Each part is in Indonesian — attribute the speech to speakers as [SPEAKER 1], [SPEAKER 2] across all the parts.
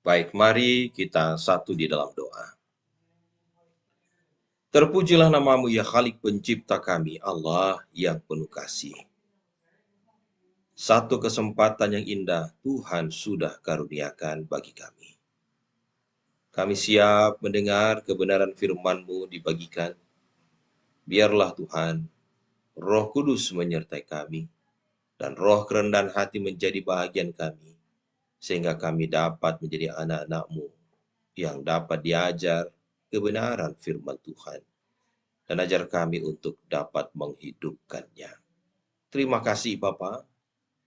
[SPEAKER 1] Baik, mari kita satu di dalam doa. Terpujilah namamu ya Khalik pencipta kami, Allah yang penuh kasih. Satu kesempatan yang indah Tuhan sudah karuniakan bagi kami. Kami siap mendengar kebenaran firman-Mu dibagikan. Biarlah Tuhan, Roh Kudus menyertai kami, dan roh kerendahan hati menjadi bahagian kami, sehingga kami dapat menjadi anak-anak-Mu yang dapat diajar kebenaran firman Tuhan, dan ajar kami untuk dapat menghidupkannya. Terima kasih Bapa,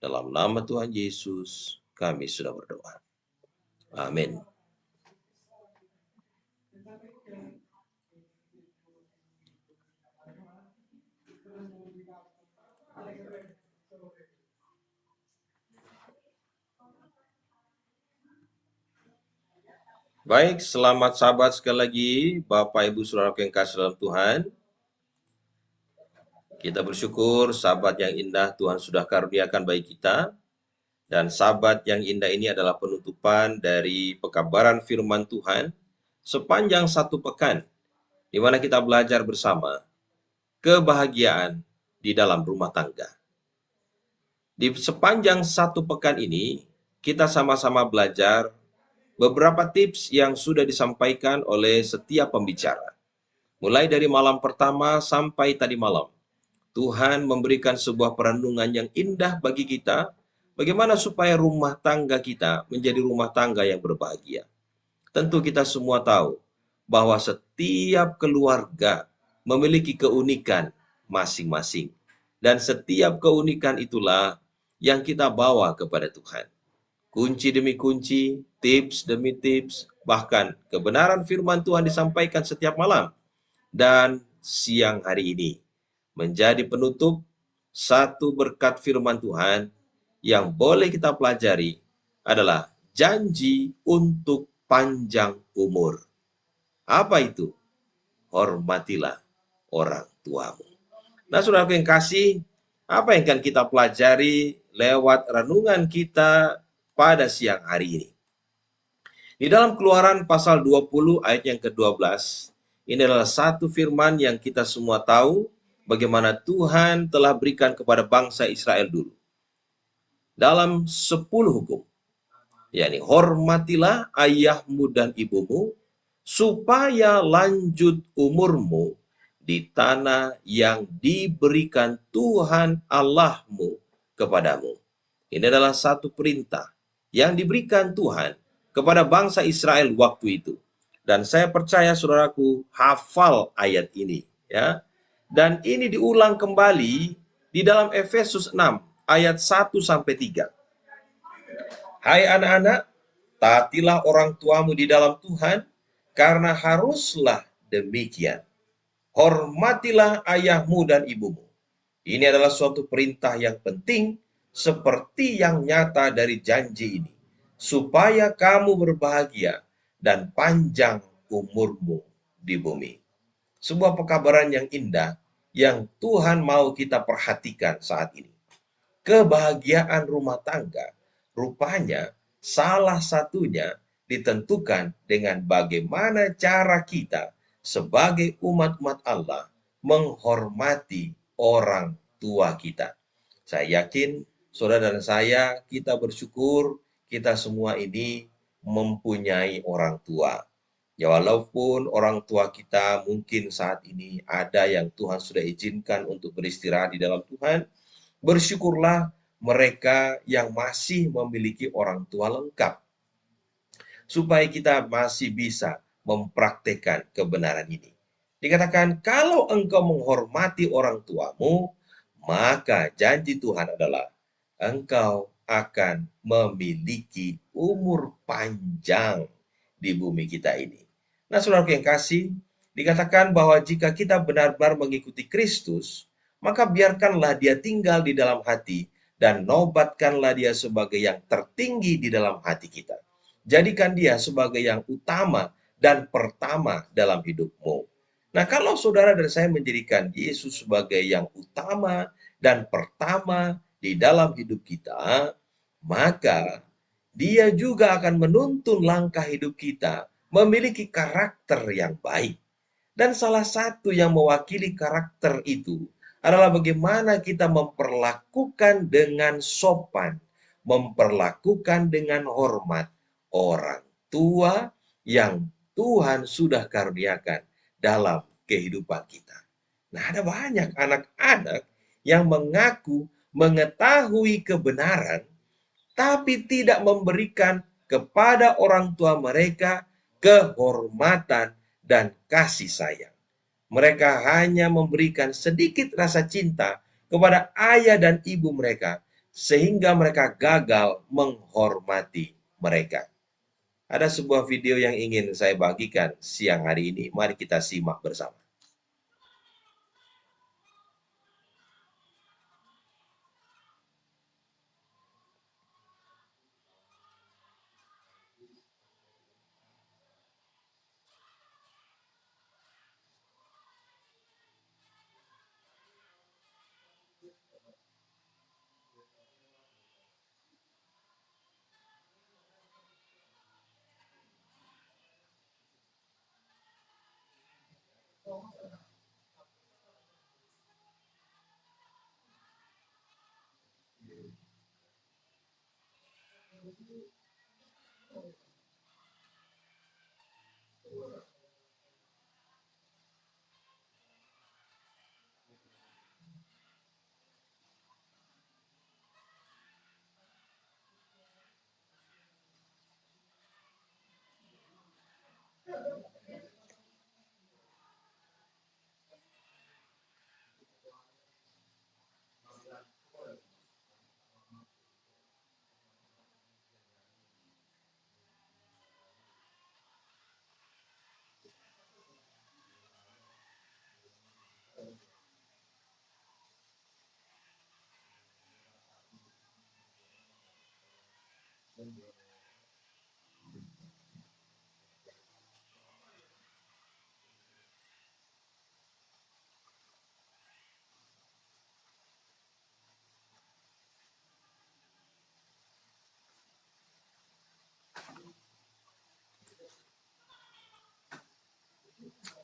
[SPEAKER 1] dalam nama Tuhan Yesus kami sudah berdoa. Amin. Baik, selamat sahabat sekali lagi, Bapak Ibu Saudara yang kasih dalam Tuhan. Kita bersyukur sahabat yang indah Tuhan sudah karuniakan bagi kita. Dan sahabat yang indah ini adalah penutupan dari pekabaran firman Tuhan sepanjang satu pekan, di mana kita belajar bersama kebahagiaan di dalam rumah tangga. Di sepanjang satu pekan ini, kita sama-sama belajar beberapa tips yang sudah disampaikan oleh setiap pembicara. Mulai dari malam pertama sampai tadi malam, Tuhan memberikan sebuah perenungan yang indah bagi kita, bagaimana supaya rumah tangga kita menjadi rumah tangga yang berbahagia. Tentu kita semua tahu bahwa setiap keluarga memiliki keunikan masing-masing. Dan setiap keunikan itulah yang kita bawa kepada Tuhan. Kunci demi kunci, tips demi tips, bahkan kebenaran firman Tuhan disampaikan setiap malam dan siang hari ini. Menjadi penutup satu berkat firman Tuhan yang boleh kita pelajari adalah janji untuk panjang umur. Apa itu? Hormatilah orang tuamu. Nah, saudara yang kasih, apa yang akan kita pelajari lewat renungan kita pada siang hari ini? Di dalam Keluaran pasal 20 ayat yang ke-12, ini adalah satu firman yang kita semua tahu bagaimana Tuhan telah berikan kepada bangsa Israel dulu. Dalam 10 hukum, yakni hormatilah ayahmu dan ibumu, supaya lanjut umurmu di tanah yang diberikan Tuhan Allahmu kepadamu. Ini adalah satu perintah yang diberikan Tuhan kepada bangsa Israel waktu itu. Dan saya percaya saudaraku hafal ayat ini, ya. Dan ini diulang kembali di dalam Efesus 6 ayat 1 sampai 3. Hai anak-anak, taatilah orang tuamu di dalam Tuhan, karena haruslah demikian. Hormatilah ayahmu dan ibumu. Ini adalah suatu perintah yang penting, seperti yang nyata dari janji ini, supaya kamu berbahagia dan panjang umurmu di bumi. Sebuah pekabaran yang indah yang Tuhan mau kita perhatikan saat ini. Kebahagiaan rumah tangga rupanya salah satunya ditentukan dengan bagaimana cara kita sebagai umat-umat Allah menghormati orang tua kita. Saya yakin saudara dan saya, kita bersyukur kita semua ini mempunyai orang tua. Ya, walaupun orang tua kita mungkin saat ini ada yang Tuhan sudah izinkan untuk beristirahat di dalam Tuhan, bersyukurlah mereka yang masih memiliki orang tua lengkap, supaya kita masih bisa mempraktekkan kebenaran ini. Dikatakan, kalau engkau menghormati orang tuamu, maka janji Tuhan adalah engkau akan memiliki umur panjang di bumi kita ini. Nah, saudara yang kasih, dikatakan bahwa jika kita benar-benar mengikuti Kristus, maka biarkanlah dia tinggal di dalam hati dan nobatkanlah dia sebagai yang tertinggi di dalam hati kita. Jadikan dia sebagai yang utama dan pertama dalam hidupmu. Nah, kalau saudara dan saya menjadikan Yesus sebagai yang utama dan pertama di dalam hidup kita, maka Dia juga akan menuntun langkah hidup kita memiliki karakter yang baik. Dan salah satu yang mewakili karakter itu adalah bagaimana kita memperlakukan dengan sopan, memperlakukan dengan hormat orang tua yang Tuhan sudah karuniakan dalam kehidupan kita. Nah, ada banyak anak-anak yang mengaku mengetahui kebenaran, tapi tidak memberikan kepada orang tua mereka kehormatan dan kasih sayang. Mereka hanya memberikan sedikit rasa cinta kepada ayah dan ibu mereka, sehingga mereka gagal menghormati mereka. Ada sebuah video yang ingin saya bagikan siang hari ini. Mari kita simak bersama.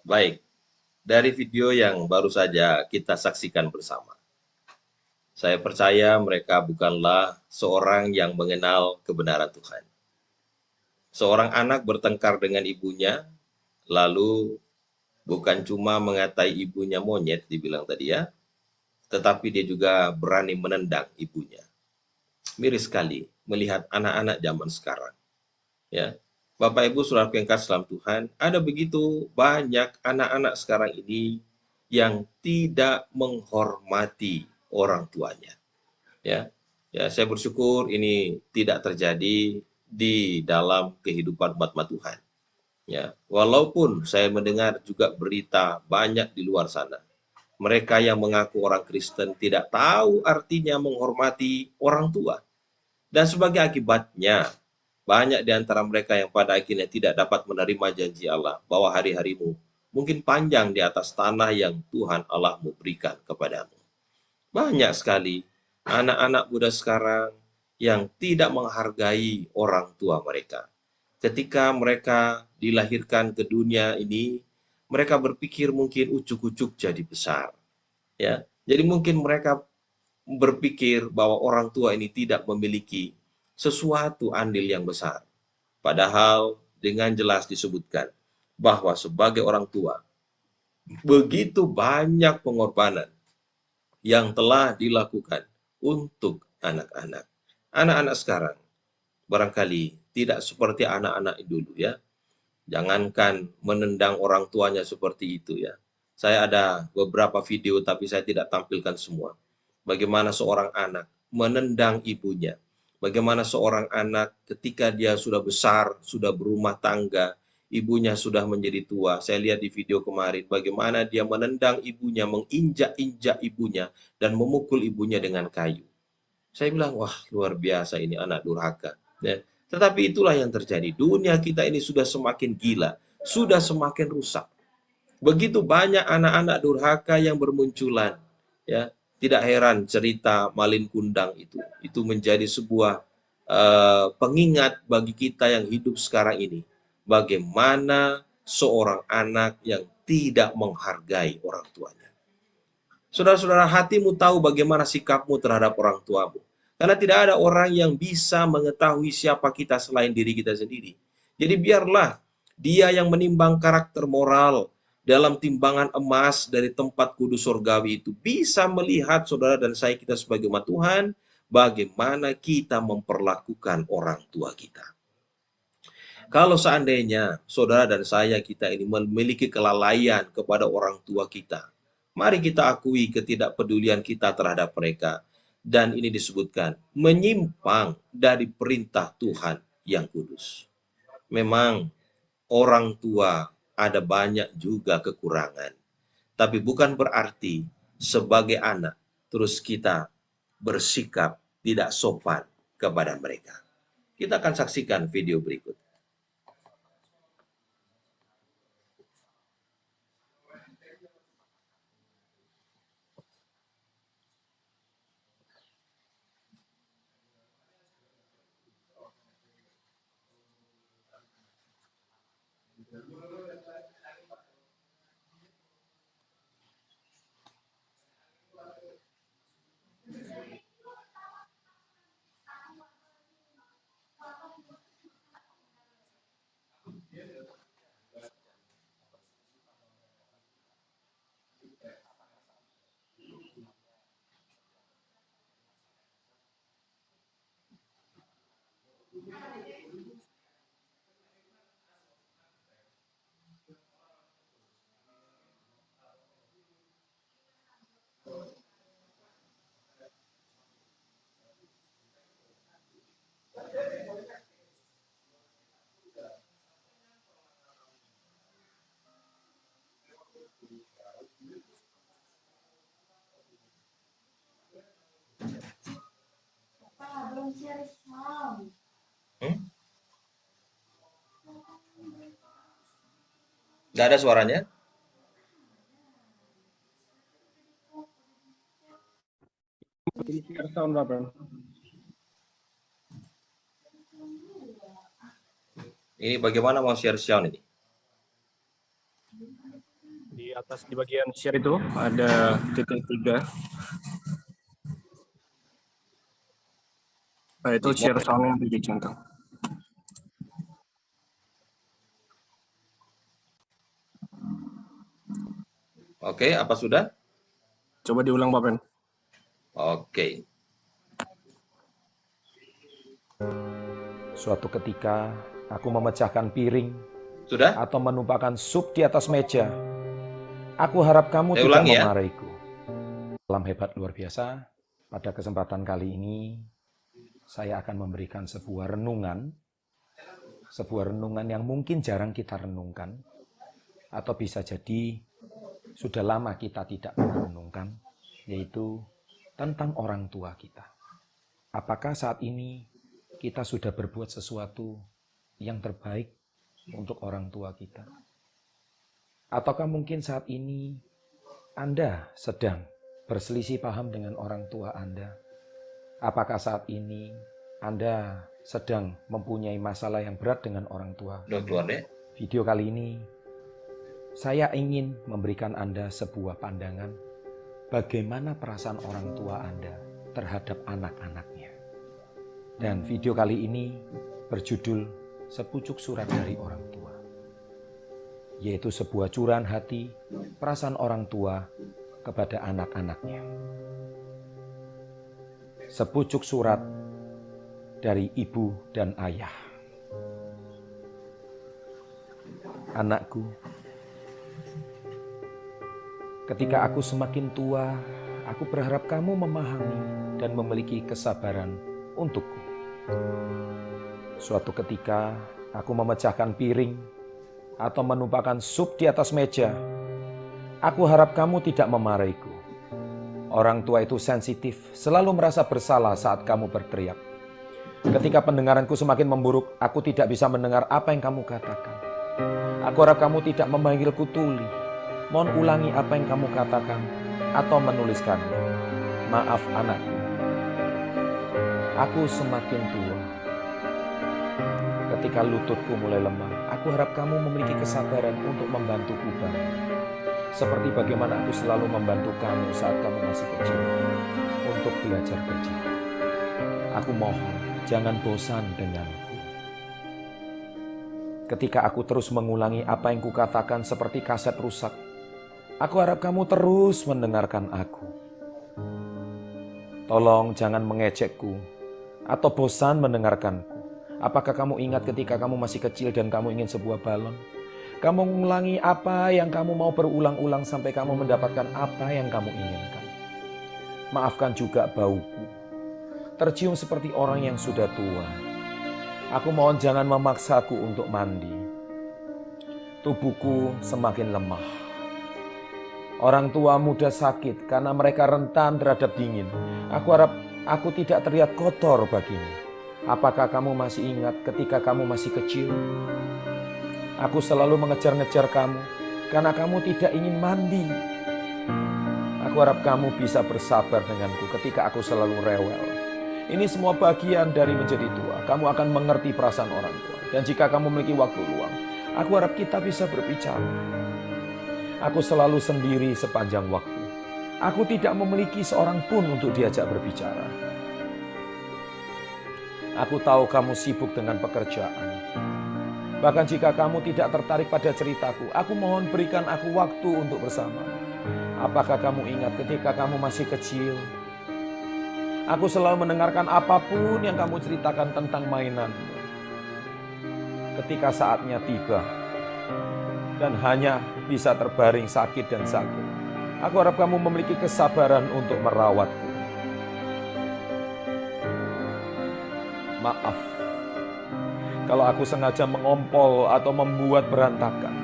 [SPEAKER 1] Baik, dari video yang baru saja kita saksikan bersama, saya percaya mereka bukanlah seorang yang mengenal kebenaran Tuhan. Seorang anak bertengkar dengan ibunya, lalu bukan cuma mengatai ibunya monyet, dibilang tadi ya, tetapi dia juga berani menendang ibunya. Miris sekali melihat anak-anak zaman sekarang. Ya, Bapak Ibu Saudara yang kasih dalam Tuhan, ada begitu banyak anak-anak sekarang ini yang tidak menghormati orang tuanya. Ya, saya bersyukur ini tidak terjadi di dalam kehidupan umat Tuhan. Ya, walaupun saya mendengar juga berita banyak di luar sana. Mereka yang mengaku orang Kristen tidak tahu artinya menghormati orang tua. Dan sebagai akibatnya, banyak di antara mereka yang pada akhirnya tidak dapat menerima janji Allah bahwa hari-harimu mungkin panjang di atas tanah yang Tuhan Allahmu berikan kepadamu. Banyak sekali anak-anak muda sekarang yang tidak menghargai orang tua mereka. Ketika mereka dilahirkan ke dunia ini, mereka berpikir mungkin ucuk-ucuk jadi besar. Ya, jadi mungkin mereka berpikir bahwa orang tua ini tidak memiliki sesuatu andil yang besar. Padahal dengan jelas disebutkan bahwa sebagai orang tua, begitu banyak pengorbanan yang telah dilakukan untuk anak-anak. Anak-anak sekarang barangkali tidak seperti anak-anak dulu ya. Jangankan menendang orang tuanya seperti itu ya. Saya ada beberapa video tapi saya tidak tampilkan semua. Bagaimana seorang anak menendang ibunya. Bagaimana seorang anak ketika dia sudah besar, sudah berumah tangga, ibunya sudah menjadi tua. Saya lihat di video kemarin bagaimana dia menendang ibunya, menginjak-injak ibunya, dan memukul ibunya dengan kayu. Saya bilang, wah luar biasa ini anak durhaka. Ya. Tetapi itulah yang terjadi. Dunia kita ini sudah semakin gila, sudah semakin rusak. Begitu banyak anak-anak durhaka yang bermunculan. Ya, tidak heran cerita Malin Kundang itu menjadi sebuah pengingat bagi kita yang hidup sekarang ini, bagaimana seorang anak yang tidak menghargai orang tuanya. Saudara-saudara, hatimu tahu bagaimana sikapmu terhadap orang tuamu. Karena tidak ada orang yang bisa mengetahui siapa kita selain diri kita sendiri. Jadi biarlah dia yang menimbang karakter moral dalam timbangan emas dari tempat kudus surgawi itu bisa melihat saudara dan saya kita sebagai umat Tuhan, bagaimana kita memperlakukan orang tua kita. Kalau seandainya saudara dan saya kita ini memiliki kelalaian kepada orang tua kita, mari kita akui ketidakpedulian kita terhadap mereka. Dan ini disebutkan menyimpang dari perintah Tuhan yang kudus. Memang orang tua ada banyak juga kekurangan. Tapi bukan berarti sebagai anak terus kita bersikap tidak sopan kepada mereka. Kita akan saksikan video berikut. Nggak ada suaranya? Ini bagaimana mau share sound ini?
[SPEAKER 2] Di atas di bagian share itu ada titik 3. Nah, itu share sound yang dicontoh.
[SPEAKER 1] Oke, apa sudah?
[SPEAKER 2] Coba diulang, Pak Ben.
[SPEAKER 1] Oke.
[SPEAKER 3] Suatu ketika aku memecahkan piring
[SPEAKER 1] Sudah?
[SPEAKER 3] atau menumpahkan sup di atas meja. Aku harap kamu
[SPEAKER 1] Saya
[SPEAKER 3] tidak
[SPEAKER 1] ulangi ya.
[SPEAKER 3] memarahiku. Salam hebat luar biasa. Pada kesempatan kali ini saya akan memberikan sebuah renungan yang mungkin jarang kita renungkan, atau bisa jadi sudah lama kita tidak pernah renungkan, yaitu tentang orang tua kita. Apakah saat ini kita sudah berbuat sesuatu yang terbaik untuk orang tua kita? Ataukah mungkin saat ini Anda sedang berselisih paham dengan orang tua Anda? Apakah saat ini Anda sedang mempunyai masalah yang berat dengan orang tua?
[SPEAKER 1] Udah keluar deh.
[SPEAKER 3] Video kali ini saya ingin memberikan Anda sebuah pandangan bagaimana perasaan orang tua Anda terhadap anak-anaknya. Dan video kali ini berjudul Sepucuk Surat dari Orang Tua, yaitu sebuah curahan hati perasaan orang tua kepada anak-anaknya. Sepucuk surat dari ibu dan ayah. Anakku, ketika aku semakin tua, aku berharap kamu memahami dan memiliki kesabaran untukku. Suatu ketika aku memecahkan piring atau menumpahkan sup di atas meja, aku harap kamu tidak memarahiku. Orang tua itu sensitif, selalu merasa bersalah saat kamu berteriak. Ketika pendengaranku semakin memburuk, aku tidak bisa mendengar apa yang kamu katakan. Aku harap kamu tidak memanggilku Tuli. Mohon ulangi apa yang kamu katakan atau menuliskannya. Maaf anakku. Aku semakin tua. ketika lututku mulai lemah. Aku harap kamu memiliki kesabaran untuk membantuku bangun. Seperti bagaimana aku selalu membantu kamu saat kamu masih kecil untuk belajar berjalan. Aku mohon, jangan bosan denganku. Ketika aku terus mengulangi apa yang kukatakan seperti kaset rusak, aku harap kamu terus mendengarkan aku. Tolong jangan mengejekku atau bosan mendengarkanku. Apakah kamu ingat ketika kamu masih kecil dan kamu ingin sebuah balon? Kamu mengulangi apa yang kamu mau berulang-ulang sampai kamu mendapatkan apa yang kamu inginkan. Maafkan juga bauku, tercium seperti orang yang sudah tua. Aku mohon jangan memaksaku untuk mandi. Tubuhku semakin lemah. Orang tua muda sakit karena mereka rentan terhadap dingin. Aku harap aku tidak terlihat kotor bagimu. Apakah kamu masih ingat ketika kamu masih kecil? Aku selalu mengejar-ngejar kamu karena kamu tidak ingin mandi. Aku harap kamu bisa bersabar denganku ketika aku selalu rewel. Ini semua bagian dari menjadi tua. Kamu akan mengerti perasaan orang tua. Dan jika kamu memiliki waktu luang, aku harap kita bisa berbicara. Aku selalu sendiri sepanjang waktu. Aku tidak memiliki seorang pun untuk diajak berbicara. Aku tahu kamu sibuk dengan pekerjaan. Bahkan jika kamu tidak tertarik pada ceritaku, aku mohon berikan aku waktu untuk bersama. Apakah kamu ingat ketika kamu masih kecil? Aku selalu mendengarkan apapun yang kamu ceritakan tentang mainanmu. Ketika saatnya tiba dan hanya bisa terbaring sakit dan sakit, aku harap kamu memiliki kesabaran untuk merawatku. Maaf kalau aku sengaja mengompol atau membuat berantakan.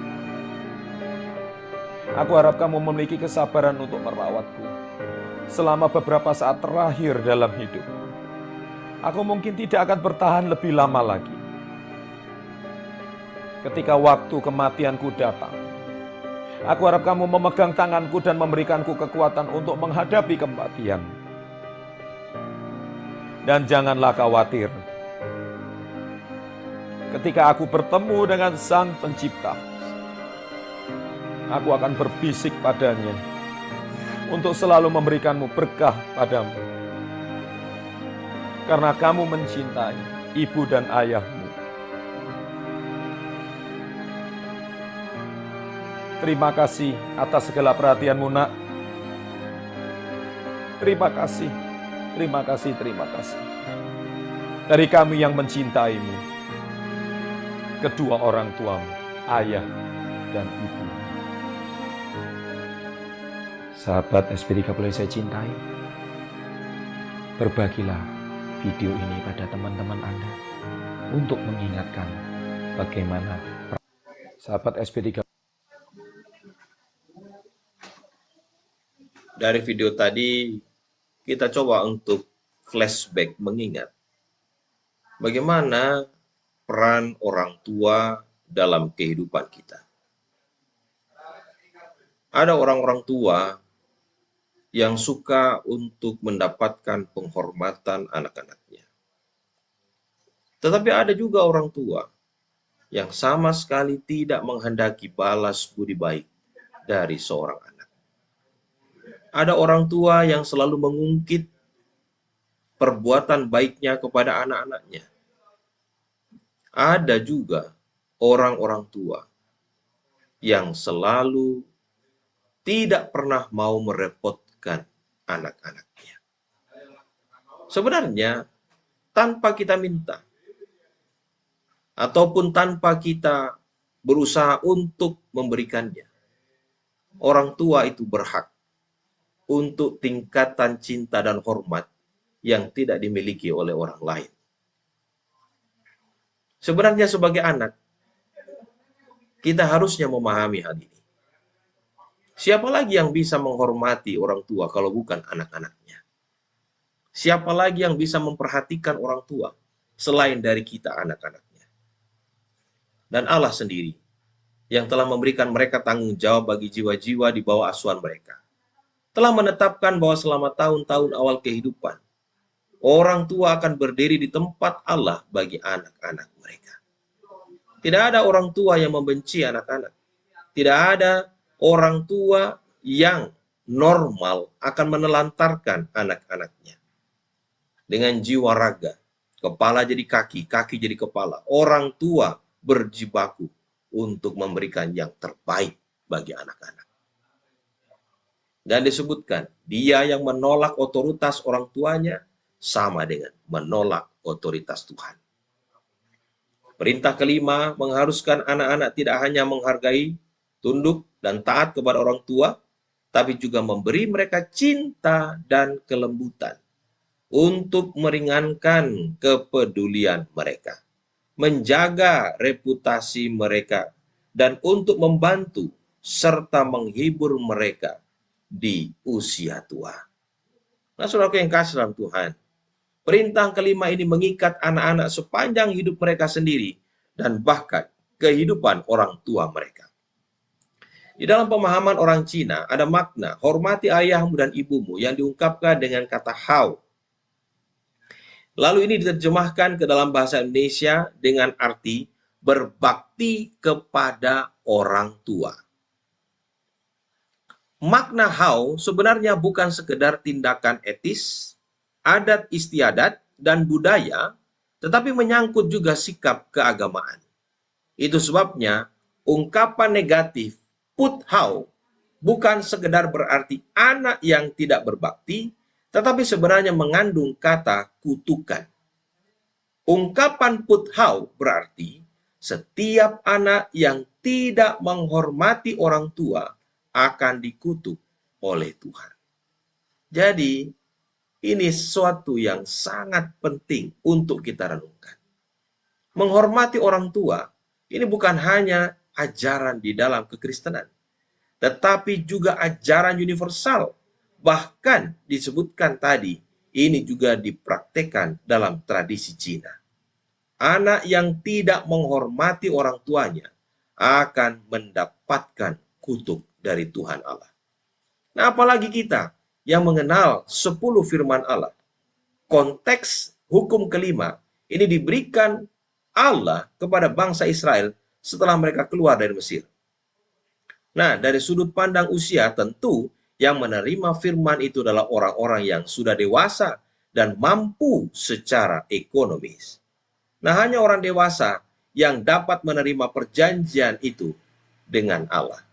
[SPEAKER 3] Aku harap kamu memiliki kesabaran untuk merawatku selama beberapa saat terakhir dalam hidup. Aku mungkin tidak akan bertahan lebih lama lagi. Ketika waktu kematianku datang, aku harap kamu memegang tanganku dan memberikanku kekuatan untuk menghadapi kematian. Dan janganlah khawatir. Ketika aku bertemu dengan Sang Pencipta, aku akan berbisik padanya untuk selalu memberikanmu berkah padamu. Karena kamu mencintai ibu dan ayahmu. Terima kasih atas segala perhatianmu, nak. Terima kasih, terima kasih, terima kasih. Dari kami yang mencintaimu, kedua orang tuamu, ayah dan ibu. Sahabat SP3 saya cintai, berbagilah video ini pada teman-teman Anda untuk mengingatkan bagaimana sahabat SP3.
[SPEAKER 1] Dari video tadi kita coba untuk flashback, mengingat bagaimana peran orang tua dalam kehidupan kita. Ada orang-orang tua yang suka untuk mendapatkan penghormatan anak-anaknya. Tetapi ada juga orang tua yang sama sekali tidak menghendaki balas budi baik dari seorang anak. Ada orang tua yang selalu mengungkit perbuatan baiknya kepada anak-anaknya. Ada juga orang-orang tua yang selalu tidak pernah mau merepotkan anak-anaknya. Sebenarnya, tanpa kita minta, ataupun tanpa kita berusaha untuk memberikannya, orang tua itu berhak untuk tingkatan cinta dan hormat yang tidak dimiliki oleh orang lain. Sebenarnya sebagai anak, kita harusnya memahami hal ini. Siapa lagi yang bisa menghormati orang tua kalau bukan anak-anaknya? Siapa lagi yang bisa memperhatikan orang tua selain dari kita anak-anaknya? Dan Allah sendiri yang telah memberikan mereka tanggung jawab bagi jiwa-jiwa di bawah asuhan mereka, telah menetapkan bahwa selama tahun-tahun awal kehidupan, orang tua akan berdiri di tempat Allah bagi anak-anak mereka. Tidak ada orang tua yang membenci anak-anak. Tidak ada orang tua yang normal akan menelantarkan anak-anaknya. Dengan jiwa raga, kepala jadi kaki, kaki jadi kepala. Orang tua berjibaku untuk memberikan yang terbaik bagi anak-anak. Dan disebutkan, dia yang menolak otoritas orang tuanya sama dengan menolak otoritas Tuhan. Perintah kelima mengharuskan anak-anak tidak hanya menghargai, tunduk, dan taat kepada orang tua, tapi juga memberi mereka cinta dan kelembutan untuk meringankan kepedulian mereka, menjaga reputasi mereka, dan untuk membantu serta menghibur mereka di usia tua. Nah, saudaraku yang kasih dalam Tuhan, perintah kelima ini mengikat anak-anak sepanjang hidup mereka sendiri dan bahkan kehidupan orang tua mereka. Di dalam pemahaman orang Cina ada makna hormati ayahmu dan ibumu yang diungkapkan dengan kata hao. Lalu ini diterjemahkan ke dalam bahasa Indonesia dengan arti berbakti kepada orang tua. Makna hao sebenarnya bukan sekedar tindakan etis, adat istiadat, dan budaya, tetapi menyangkut juga sikap keagamaan. Itu sebabnya ungkapan negatif put hao bukan sekedar berarti anak yang tidak berbakti, tetapi sebenarnya mengandung kata kutukan. Ungkapan put hao berarti setiap anak yang tidak menghormati orang tua akan dikutuk oleh Tuhan. Jadi, ini sesuatu yang sangat penting untuk kita renungkan. Menghormati orang tua, ini bukan hanya ajaran di dalam kekristenan, tetapi juga ajaran universal. Bahkan disebutkan tadi, ini juga dipraktekkan dalam tradisi Cina. Anak yang tidak menghormati orang tuanya akan mendapatkan kutuk dari Tuhan Allah. Nah, apalagi kita yang mengenal 10 firman Allah. Konteks hukum kelima ini diberikan Allah kepada bangsa Israel setelah mereka keluar dari Mesir. Nah, dari sudut pandang usia tentu yang menerima firman itu adalah orang-orang yang sudah dewasa dan mampu secara ekonomis. Nah, hanya orang dewasa yang dapat menerima perjanjian itu dengan Allah.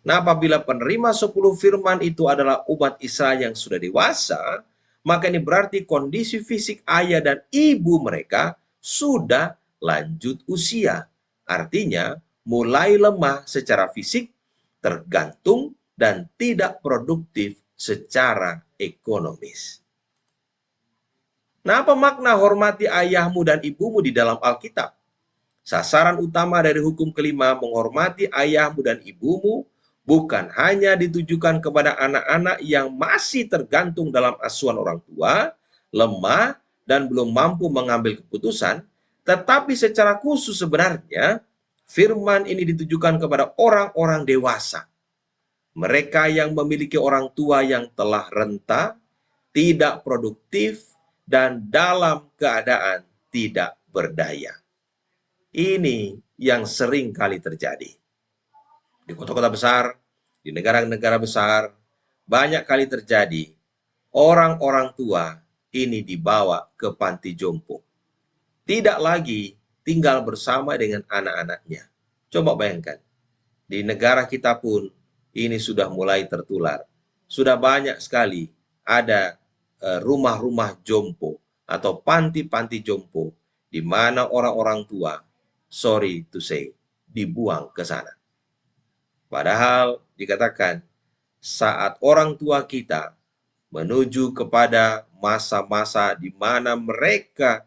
[SPEAKER 1] Nah, apabila penerima 10 firman itu adalah umat Israel yang sudah dewasa, maka ini berarti kondisi fisik ayah dan ibu mereka sudah lanjut usia. Artinya, mulai lemah secara fisik, tergantung, dan tidak produktif secara ekonomis. Nah, apa makna hormati ayahmu dan ibumu di dalam Alkitab? Sasaran utama dari hukum kelima menghormati ayahmu dan ibumu bukan hanya ditujukan kepada anak-anak yang masih tergantung dalam asuhan orang tua, lemah, dan belum mampu mengambil keputusan, tetapi secara khusus sebenarnya firman ini ditujukan kepada orang-orang dewasa. Mereka yang memiliki orang tua yang telah renta, tidak produktif, dan dalam keadaan tidak berdaya. Ini yang sering kali terjadi. Di kota-kota besar, di negara-negara besar, banyak kali terjadi orang-orang tua ini dibawa ke panti jompo. Tidak lagi tinggal bersama dengan anak-anaknya. Coba bayangkan, di negara kita pun ini sudah mulai tertular. Sudah banyak sekali ada rumah-rumah jompo atau panti-panti jompo di mana orang-orang tua, sorry to say, dibuang ke sana. Padahal dikatakan saat orang tua kita menuju kepada masa-masa di mana mereka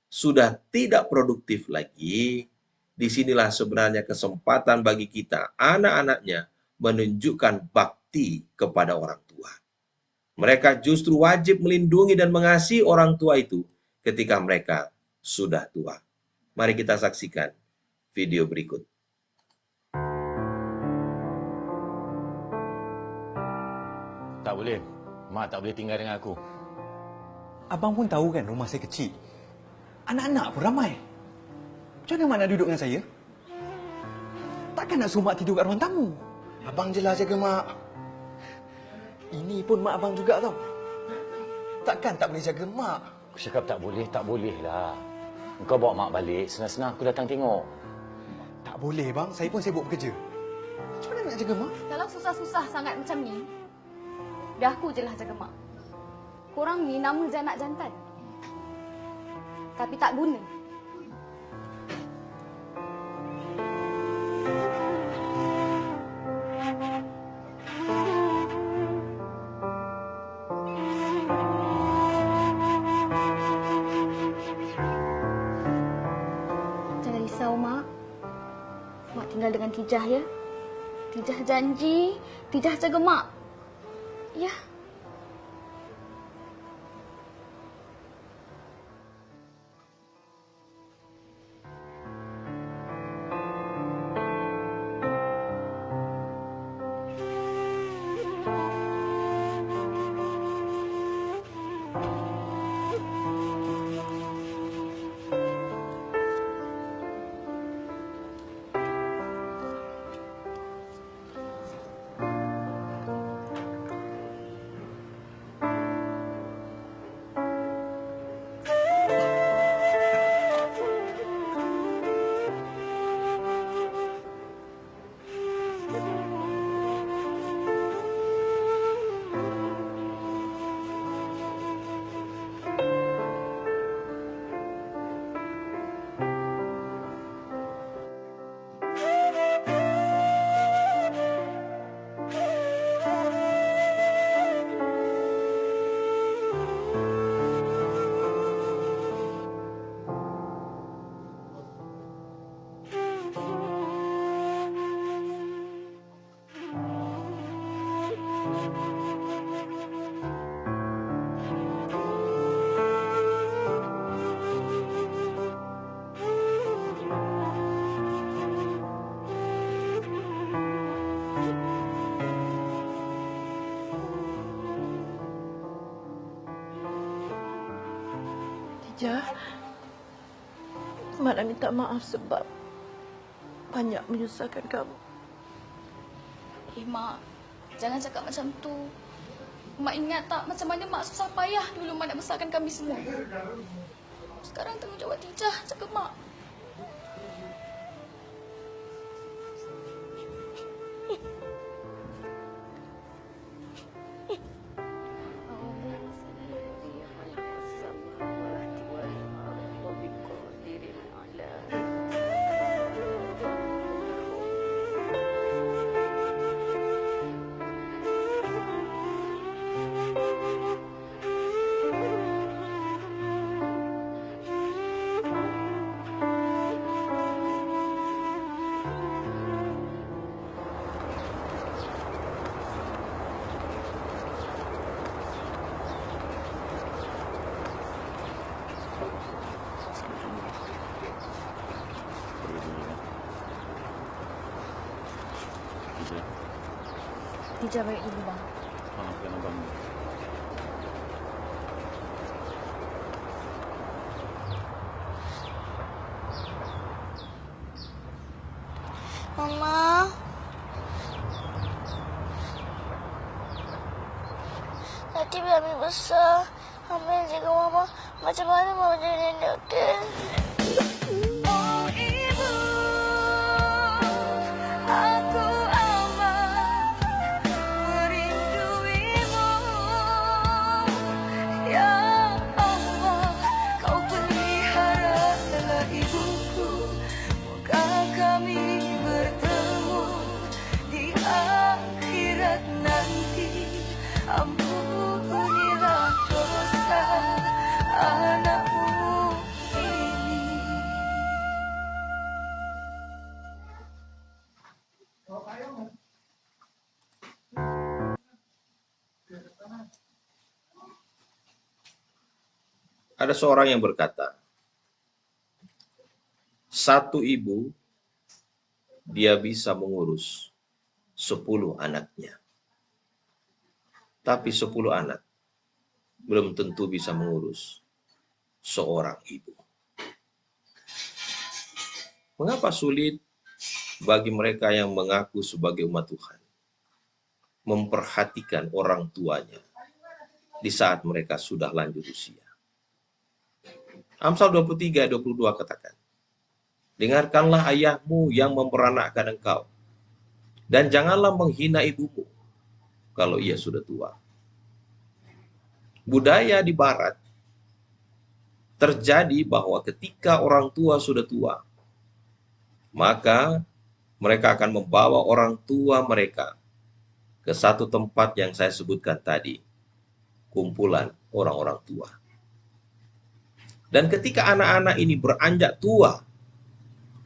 [SPEAKER 1] sudah tidak produktif lagi, disinilah sebenarnya kesempatan bagi kita, anak-anaknya, menunjukkan bakti kepada orang tua. Mereka justru wajib melindungi dan mengasihi orang tua itu ketika mereka sudah tua. Mari kita saksikan video berikut.
[SPEAKER 4] Tak boleh. Mak tak boleh tinggal dengan aku.
[SPEAKER 5] Abang pun tahu kan rumah saya kecil. Anak-anak pun ramai. Macam mana mak nak duduk dengan saya? takkan nak suruh mak tidur kat ruang tamu?
[SPEAKER 4] Abang je lah jaga mak.
[SPEAKER 5] Ini pun mak abang juga tau. Takkan tak boleh jaga mak?
[SPEAKER 4] Aku cakap tak boleh lah. Kau bawa mak balik, senang-senang aku datang tengok.
[SPEAKER 5] Tak boleh bang, saya pun sibuk bekerja. Macam mana nak jaga mak?
[SPEAKER 6] Kalau susah-susah sangat macam ni, biar aku je lah jaga mak. Korang ni nama je anak jantan. Tapi tak guna. Jangan risau, Mak. Mak tinggal dengan Tijah, ya? Tijah janji, Tijah jaga Mak. Ya.
[SPEAKER 7] Tijah, Mak nak minta maaf sebab banyak menyusahkan kamu.
[SPEAKER 6] Mak, jangan cakap macam tu. Mak ingat tak macam mana Mak susah payah dulu Mak nak besarkan kami semua. Sekarang tanggungjawab Tijah jaga Mak. Tijah balik dulu, Bang.
[SPEAKER 4] Maafkan abang.
[SPEAKER 8] Mama. Nanti bila Ami besar, Ami jaga Mama. Macam mana Mama jadi doktor? Oh Ibu, aku amat merinduimu. Ya Allah, kau peliharalah ibuku. Moga kami bertemu di akhirat nanti. Ampunilah dosa anakmu ini.
[SPEAKER 1] Ada seorang yang berkata, satu ibu dia bisa mengurus 10 anaknya. Tapi 10 anak belum tentu bisa mengurus seorang ibu. Mengapa sulit bagi mereka yang mengaku sebagai umat Tuhan, memperhatikan orang tuanya di saat mereka sudah lanjut usia. Amsal 23:22 katakan, dengarkanlah ayahmu yang memperanakkan engkau, dan janganlah menghina ibumu kalau ia sudah tua. Budaya di barat terjadi bahwa ketika orang tua sudah tua, maka mereka akan membawa orang tua mereka ke satu tempat yang saya sebutkan tadi, kumpulan orang-orang tua. Dan ketika anak-anak ini beranjak tua,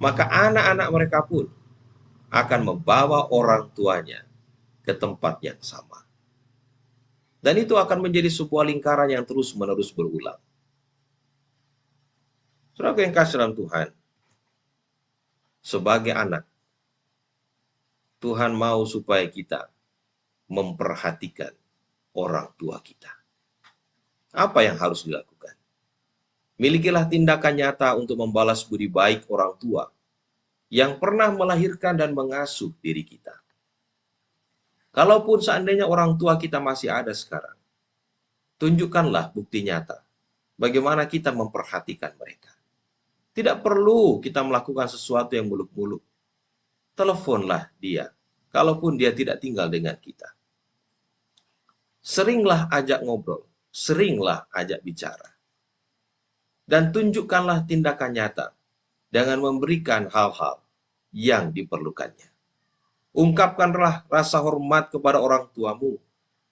[SPEAKER 1] maka anak-anak mereka pun akan membawa orang tuanya ke tempat yang sama. Dan itu akan menjadi sebuah lingkaran yang terus-menerus berulang. Saudara yang kasih dalam Tuhan, sebagai anak, Tuhan mau supaya kita memperhatikan orang tua kita. Apa yang harus dilakukan? Milikilah tindakan nyata untuk membalas budi baik orang tua yang pernah melahirkan dan mengasuh diri kita. Kalaupun seandainya orang tua kita masih ada sekarang, tunjukkanlah bukti nyata bagaimana kita memperhatikan mereka. Tidak perlu kita melakukan sesuatu yang muluk-muluk. Teleponlah dia, kalaupun dia tidak tinggal dengan kita. Seringlah ajak ngobrol, seringlah ajak bicara. Dan tunjukkanlah tindakan nyata dengan memberikan hal-hal yang diperlukannya. Ungkapkanlah rasa hormat kepada orang tuamu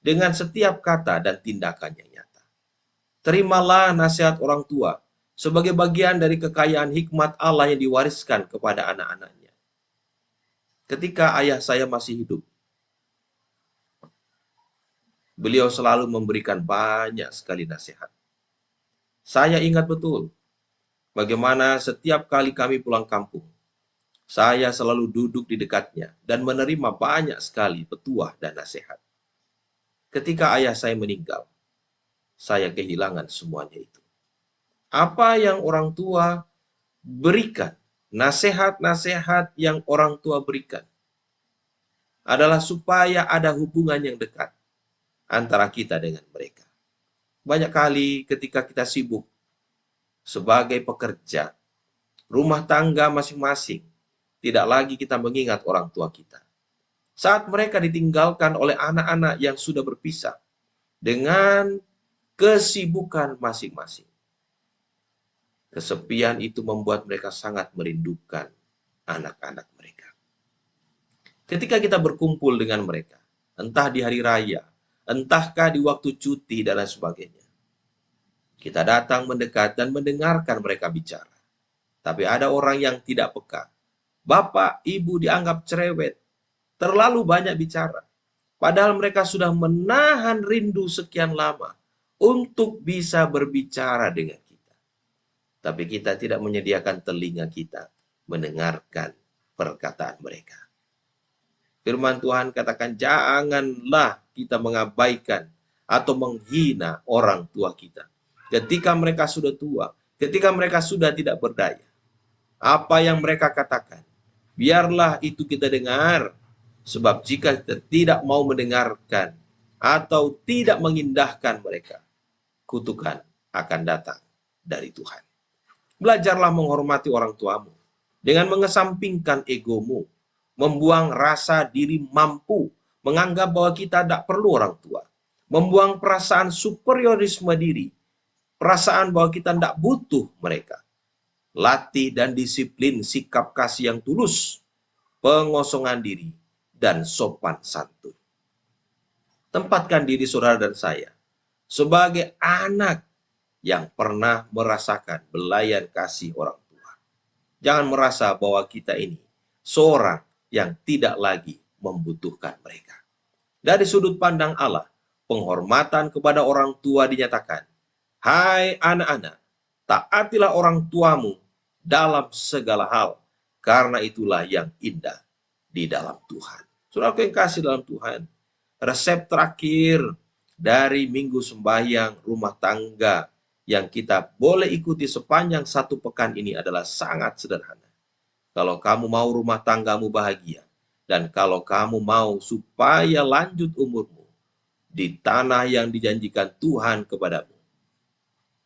[SPEAKER 1] dengan setiap kata dan tindakannya nyata. Terimalah nasihat orang tua sebagai bagian dari kekayaan hikmat Allah yang diwariskan kepada anak-anaknya. Ketika ayah saya masih hidup, beliau selalu memberikan banyak sekali nasihat. Saya ingat betul bagaimana setiap kali kami pulang kampung, saya selalu duduk di dekatnya dan menerima banyak sekali petuah dan nasihat. Ketika ayah saya meninggal, saya kehilangan semuanya itu. Apa yang orang tua berikan, nasihat-nasihat yang orang tua berikan, adalah supaya ada hubungan yang dekat antara kita dengan mereka. Banyak kali ketika kita sibuk sebagai pekerja, rumah tangga masing-masing, tidak lagi kita mengingat orang tua kita. Saat mereka ditinggalkan oleh anak-anak yang sudah berpisah dengan kesibukan masing-masing, kesepian itu membuat mereka sangat merindukan anak-anak mereka. Ketika kita berkumpul dengan mereka, entah di hari raya, entahkah di waktu cuti dan lain sebagainya, kita datang mendekat dan mendengarkan mereka bicara. Tapi ada orang yang tidak peka. Bapak, ibu dianggap cerewet, terlalu banyak bicara. Padahal mereka sudah menahan rindu sekian lama untuk bisa berbicara dengan kita. Tapi kita tidak menyediakan telinga kita mendengarkan perkataan mereka. Firman Tuhan katakan, janganlah kita mengabaikan atau menghina orang tua kita. Ketika mereka sudah tua, ketika mereka sudah tidak berdaya. Apa yang mereka katakan, biarlah itu kita dengar. Sebab jika kita tidak mau mendengarkan atau tidak mengindahkan mereka, kutukan akan datang dari Tuhan. Belajarlah menghormati orang tuamu dengan mengesampingkan egomu, membuang rasa diri mampu, menganggap bahwa kita tidak perlu orang tua, membuang perasaan superiorisme diri, perasaan bahwa kita tidak butuh mereka. Latih dan disiplin sikap kasih yang tulus, pengosongan diri, dan sopan santun. Tempatkan diri saudara dan saya sebagai anak yang pernah merasakan belayan kasih orang tua. Jangan merasa bahwa kita ini seorang yang tidak lagi membutuhkan mereka. Dari sudut pandang Allah, penghormatan kepada orang tua dinyatakan, hai anak-anak, taatilah orang tuamu dalam segala hal, karena itulah yang indah di dalam Tuhan. Saudara yang kasih dalam Tuhan, resep terakhir dari minggu sembahyang rumah tangga yang kita boleh ikuti sepanjang satu pekan ini adalah sangat sederhana. kalau kamu mau rumah tanggamu bahagia, dan kalau kamu mau supaya lanjut umurmu di tanah yang dijanjikan Tuhan kepadamu,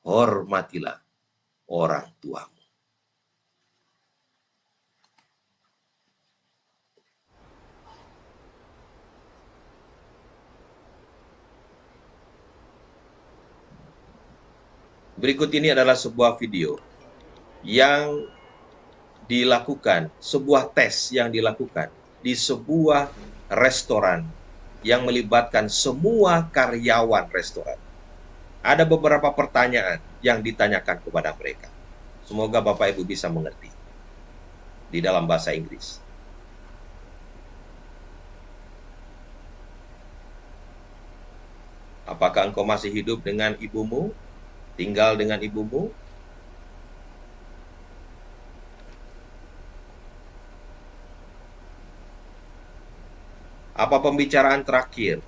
[SPEAKER 1] hormatilah orang tuamu. Berikut ini adalah sebuah video yang dilakukan, sebuah tes yang dilakukan di sebuah restoran yang melibatkan semua karyawan restoran. Ada beberapa pertanyaan yang ditanyakan kepada mereka. Semoga Bapak Ibu bisa mengerti di dalam bahasa Inggris. Apakah engkau masih hidup dengan ibumu? Tinggal dengan ibumu? Apa pembicaraan terakhir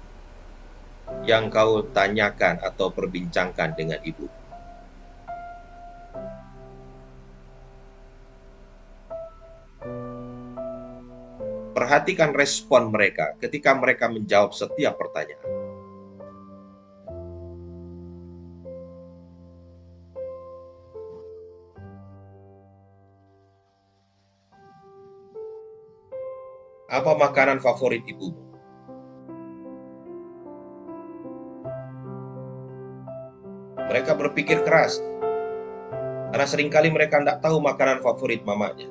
[SPEAKER 1] yang kau tanyakan atau perbincangkan dengan ibu? Perhatikan respon mereka ketika mereka menjawab setiap pertanyaan. Apa makanan favorit ibumu? Mereka berpikir keras, karena seringkali mereka tidak tahu makanan favorit mamanya.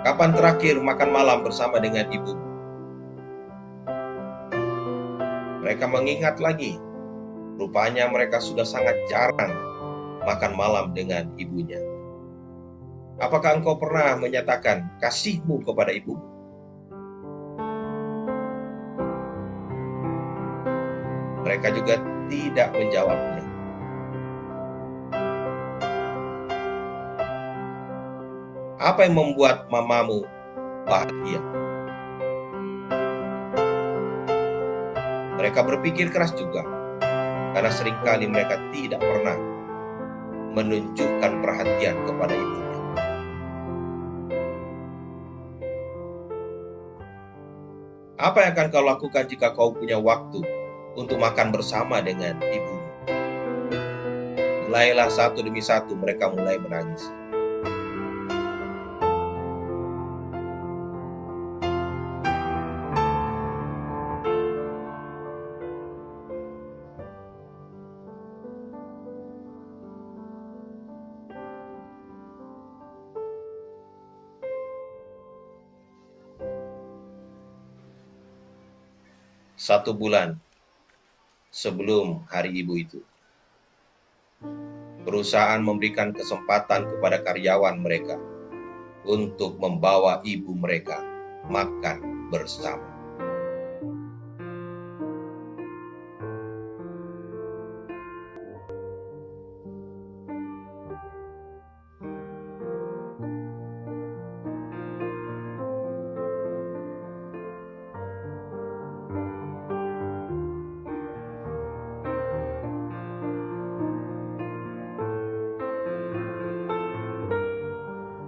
[SPEAKER 1] Kapan terakhir makan malam bersama dengan ibu? Mereka mengingat lagi, rupanya mereka sudah sangat jarang makan malam dengan ibunya. Apakah engkau pernah menyatakan kasihmu kepada ibumu? Mereka juga tidak menjawabnya. Apa yang membuat mamamu bahagia? Mereka berpikir keras juga, karena seringkali mereka tidak pernah menunjukkan perhatian kepada ibunya. Apa yang akan kau lakukan jika kau punya waktu untuk makan bersama dengan ibumu? Mulailah satu demi satu mereka mulai menangis. Satu bulan sebelum hari ibu itu, perusahaan memberikan kesempatan kepada karyawan mereka untuk membawa ibu mereka makan bersama.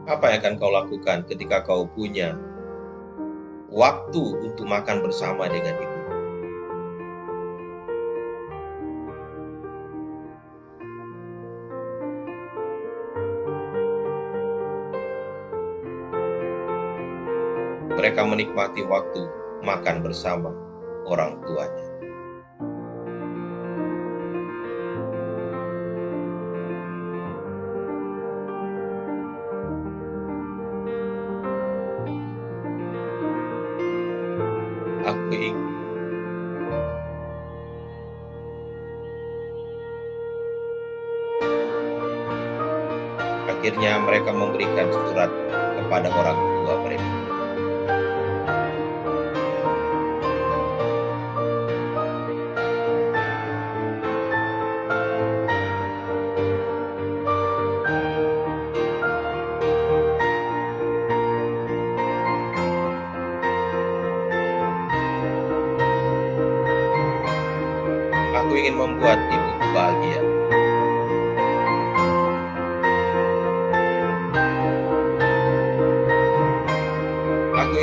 [SPEAKER 1] Apa yang akan kau lakukan ketika kau punya waktu untuk makan bersama dengan ibu? Mereka menikmati waktu makan bersama orang tuanya. Aku ingin akhirnya mereka memberikan surat kepada orang tua mereka. Aku ingin membuat ibuku bahagia.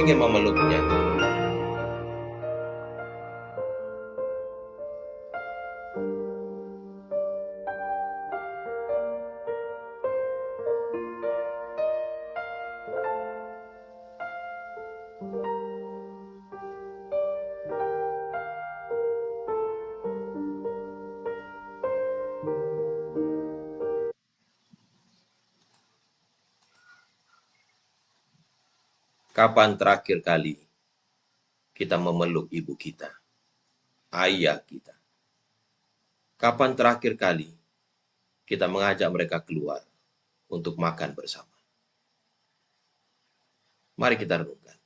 [SPEAKER 1] ingin memeluknya. Kapan terakhir kali kita memeluk ibu kita, ayah kita? Kapan terakhir kali kita mengajak mereka keluar untuk makan bersama? Mari kita renungkan.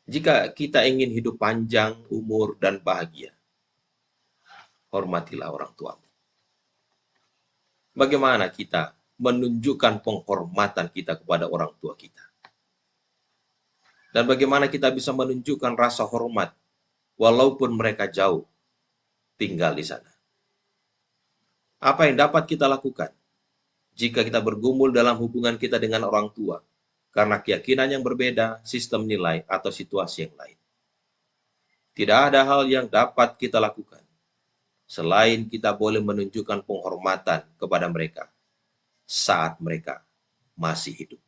[SPEAKER 1] Jika kita ingin hidup panjang, umur, dan bahagia, hormatilah orang tuamu. Bagaimana kita menunjukkan penghormatan kita kepada orang tua kita? Dan bagaimana kita bisa menunjukkan rasa hormat walaupun mereka jauh tinggal di sana? Apa yang dapat kita lakukan jika kita bergumul dalam hubungan kita dengan orang tua karena keyakinan yang berbeda, sistem nilai, atau situasi yang lain? Tidak ada hal yang dapat kita lakukan selain kita boleh menunjukkan penghormatan kepada mereka saat mereka masih hidup.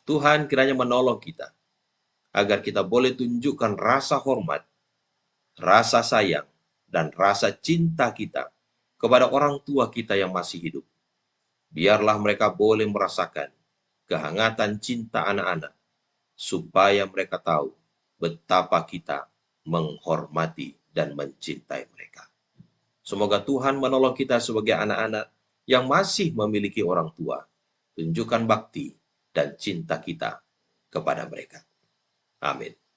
[SPEAKER 1] Tuhan kiranya menolong kita agar kita boleh tunjukkan rasa hormat, rasa sayang, dan rasa cinta kita kepada orang tua kita yang masih hidup. Biarlah mereka boleh merasakan kehangatan cinta anak-anak, supaya mereka tahu betapa kita menghormati dan mencintai mereka. Semoga Tuhan menolong kita sebagai anak-anak yang masih memiliki orang tua. Tunjukkan bakti dan cinta kita kepada mereka. Amin.